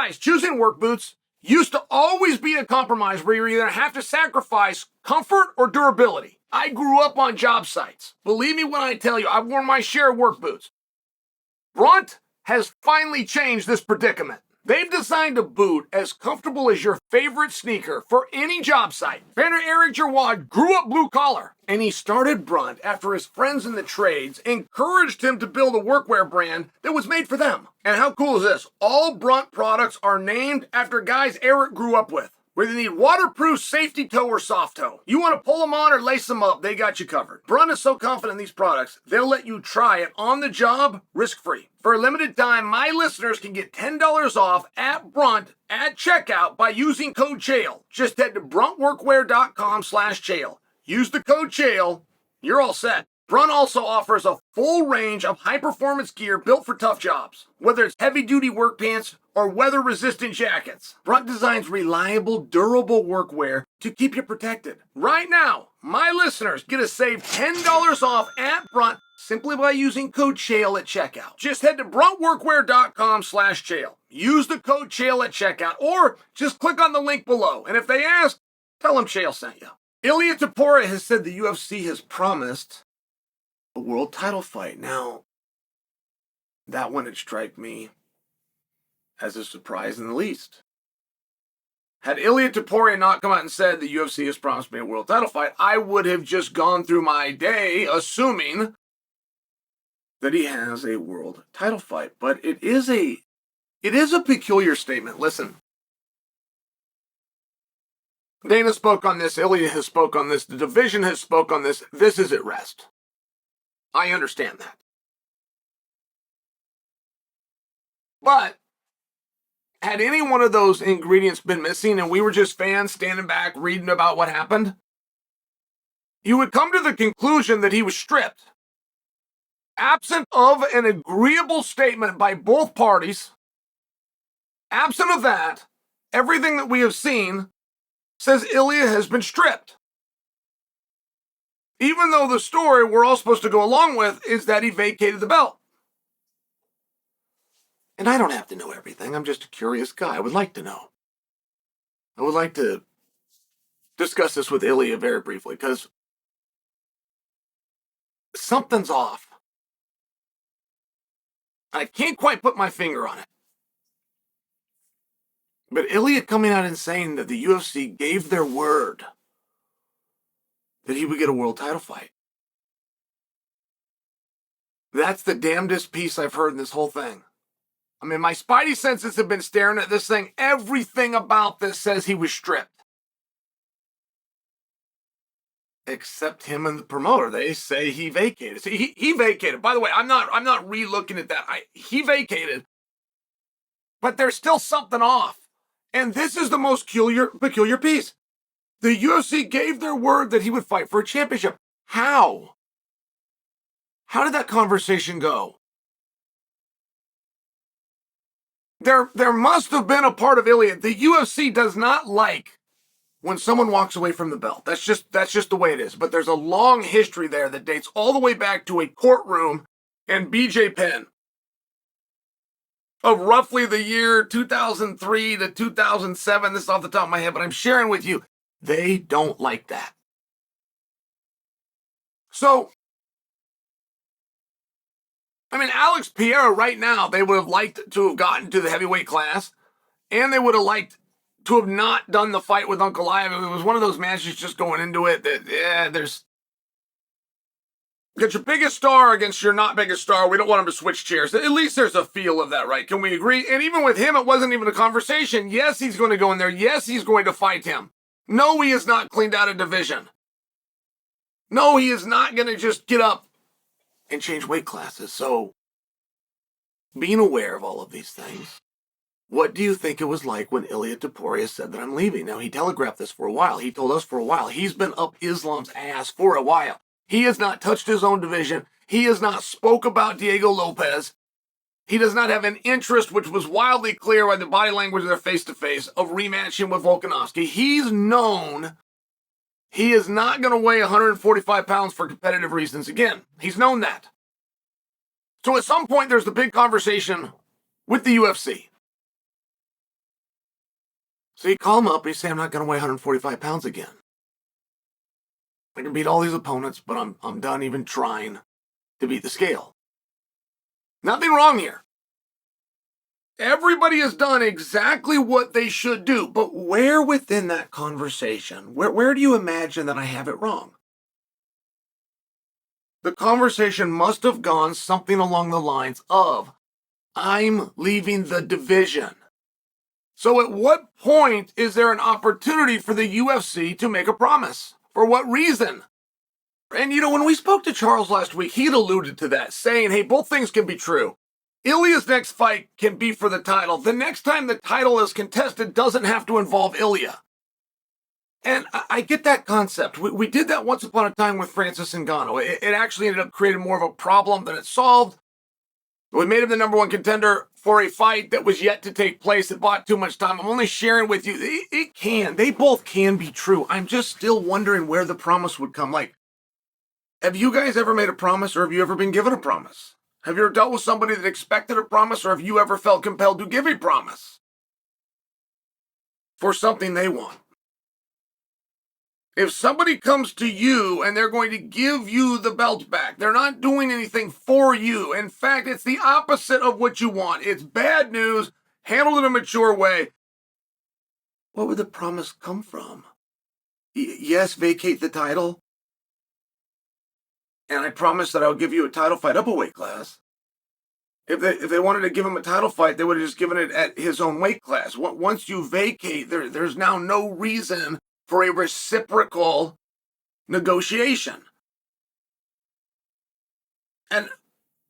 Guys, choosing work boots used to always be a compromise where you either have to sacrifice comfort or durability. I grew up on job sites. Believe me when I tell you, I've worn my share of work boots. Brunt has finally changed this predicament. They've designed a boot as comfortable as your favorite sneaker for any job site. Trainer Eric Gerwad grew up blue collar, and he started Brunt after his friends in the trades encouraged him to build a workwear brand that was made for them. And how cool is this? All Brunt products are named after guys Eric grew up with. Whether you need waterproof, safety toe, or soft toe, you want to pull them on or lace them up, they got you covered. Brunt is so confident in these products, they'll let you try it on the job, risk-free. For a limited time, my listeners can get $10 off at Brunt at checkout by using code Chael. Just head to bruntworkwear.com/Chael. Use the code Chael, you're all set. Brunt also offers a full range of high-performance gear built for tough jobs. Whether it's heavy-duty work pants or weather-resistant jackets, Brunt designs reliable, durable workwear to keep you protected. Right now, my listeners get a save $10 off at Brunt simply by using code Chael at checkout. Just head to bruntworkwear.com/Chael. Use the code Chael at checkout, or just click on the link below. And if they ask, tell them Chael sent you. Ilia Topuria has said the UFC has promised a world title fight. Now, that one had struck me as a surprise in the least. Had Ilia Topuria not come out and said the UFC has promised me a world title fight, I would have just gone through my day assuming that he has a world title fight. But it is a peculiar statement. Listen. Dana spoke on this, Ilia has spoke on this, the division has spoke on this. This is at rest. I understand that. But had any one of those ingredients been missing and we were just fans standing back reading about what happened, you would come to the conclusion that he was stripped. Absent of an agreeable statement by both parties, absent of that, everything that we have seen says Ilia has been stripped. Even though the story we're all supposed to go along with is that he vacated the belt. And I don't have to know everything. I'm just a curious guy. I would like to know. I would like to discuss this with Ilia very briefly because something's off. I can't quite put my finger on it. But Ilia coming out and saying that the UFC gave their word that he would get a world title fight. That's the damnedest piece I've heard in this whole thing. I mean, my spidey senses have been staring at this thing. Everything about this says he was stripped. Except him and the promoter. They say he vacated. See, he vacated. By the way, I'm not re-looking at that. He vacated. But there's still something off. And this is the most peculiar piece. The UFC gave their word that he would fight for a championship. How? How did that conversation go? There must have been a part of Ilia. The UFC does not like when someone walks away from the belt. That's just the way it is. But there's a long history there that dates all the way back to a courtroom in BJ Penn of roughly the year 2003 to 2007. This is off the top of my head, but I'm sharing with you. They don't like that. So, I mean, Alex Pereira right now, they would have liked to have gotten to the heavyweight class, and they would have liked to have not done the fight with Uncle Ivan. I mean, it was one of those matches just going into it that, there's... Get your biggest star against your not biggest star. We don't want him to switch chairs. At least there's a feel of that, right? Can we agree? And even with him, it wasn't even a conversation. Yes, he's going to go in there. Yes, he's going to fight him. No, he is not cleaned out of division. No, he is not going to just get up and change weight classes. So, being aware of all of these things, what do you think it was like when Ilia Topuria said that I'm leaving? Now, he telegraphed this for a while. He told us for a while. He's been up Islam's ass for a while. He has not touched his own division. He has not spoke about Diego Lopez. He does not have an interest, which was wildly clear by the body language of their face-to-face, of rematching with Volkanovski. He's known he is not going to weigh 145 pounds for competitive reasons again. He's known that. So at some point, there's the big conversation with the UFC. So you call him up and you say, I'm not going to weigh 145 pounds again. I can beat all these opponents, but I'm done even trying to beat the scale. Nothing wrong here. Everybody has done exactly what they should do, but where within that conversation, where do you imagine that I have it wrong? The conversation must have gone something along the lines of, I'm leaving the division. So at what point is there an opportunity for the UFC to make a promise? For what reason? And when we spoke to Charles last week, he'd alluded to that, saying, hey, both things can be true. Ilia's next fight can be for the title. The next time the title is contested doesn't have to involve Ilia. And I get that concept. We did that once upon a time with Francis Ngannou. It actually ended up creating more of a problem than it solved. We made him the number one contender for a fight that was yet to take place. It bought too much time. I'm only sharing with you. They both can be true. I'm just still wondering where the promise would come. Like, have you guys ever made a promise, or have you ever been given a promise? Have you ever dealt with somebody that expected a promise, or have you ever felt compelled to give a promise for something they want? If somebody comes to you and they're going to give you the belt back, they're not doing anything for you. In fact, it's the opposite of what you want. It's bad news, handled in a mature way. What would the promise come from? Yes, vacate the title. And I promise that I'll give you a title fight up a weight class. If they wanted to give him a title fight, they would have just given it at his own weight class. Once you vacate, there's now no reason for a reciprocal negotiation. And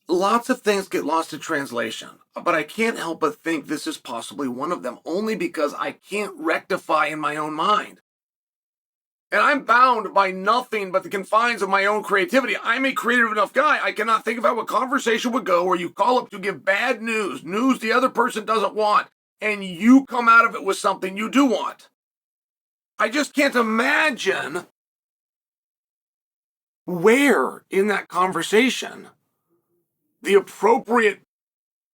lots of things get lost in translation, but I can't help but think this is possibly one of them, only because I can't rectify in my own mind. And I'm bound by nothing but the confines of my own creativity. I'm a creative enough guy. I cannot think of how a conversation would go where you call up to give bad news the other person doesn't want, and you come out of it with something you do want. I just can't imagine where in that conversation the appropriate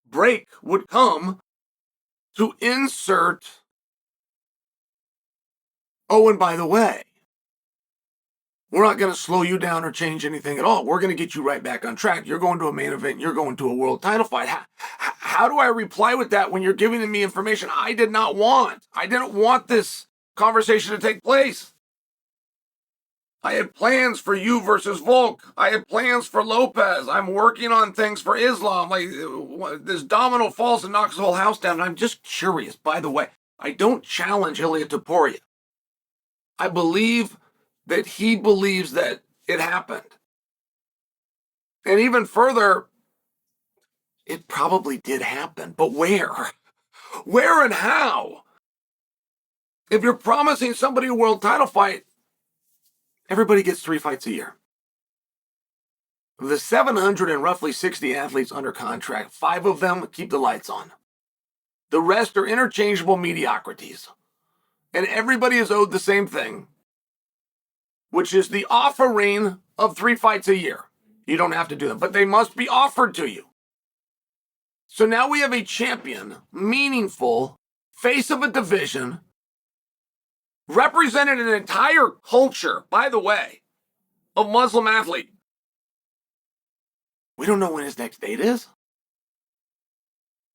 break would come to insert, oh, and by the way, we're not going to slow you down or change anything at all. We're going to get you right back on track. You're going to a main event. You're going to a world title fight. How do I reply with that when you're giving me information I did not want? I didn't want this conversation to take place. I had plans for you versus Volk. I had plans for Lopez. I'm working on things for Islam. Like, this domino falls and knocks the whole house down. And I'm just curious. By the way, I don't challenge Ilia Topuria. I believe that he believes that it happened. And even further, it probably did happen. But where? Where and how? If you're promising somebody a world title fight, everybody gets 3 fights a year. Of the 700 and roughly 60 athletes under contract, 5 of them keep the lights on. The rest are interchangeable mediocrities. And everybody is owed the same thing, which is the offering of 3 fights a year. You don't have to do them, but they must be offered to you. So now we have a champion, meaningful, face of a division, represented an entire culture, by the way, of Muslim athlete. We don't know when his next date is.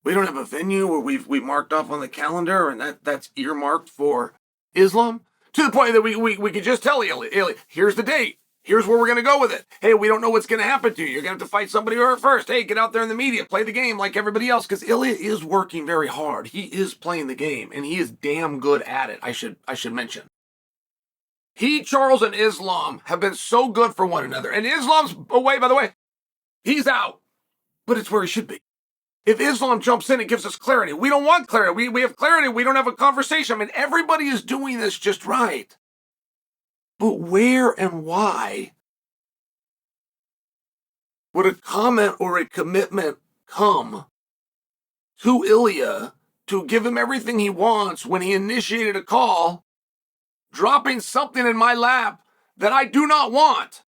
We don't have a venue where we've marked off on the calendar and that's earmarked for Islam. To the point that we could just tell Ilia, here's the date. Here's where we're going to go with it. Hey, we don't know what's going to happen to you. You're going to have to fight somebody first. Hey, get out there in the media. Play the game like everybody else. Because Ilia is working very hard. He is playing the game. And he is damn good at it, I should mention. He, Charles, and Islam have been so good for one another. And Islam's away, by the way. He's out. But it's where he should be. If Islam jumps in, it gives us clarity. We don't want clarity. We have clarity. We don't have a conversation. I mean, everybody is doing this just right. But where and why would a comment or a commitment come to Ilia to give him everything he wants when he initiated a call, dropping something in my lap that I do not want?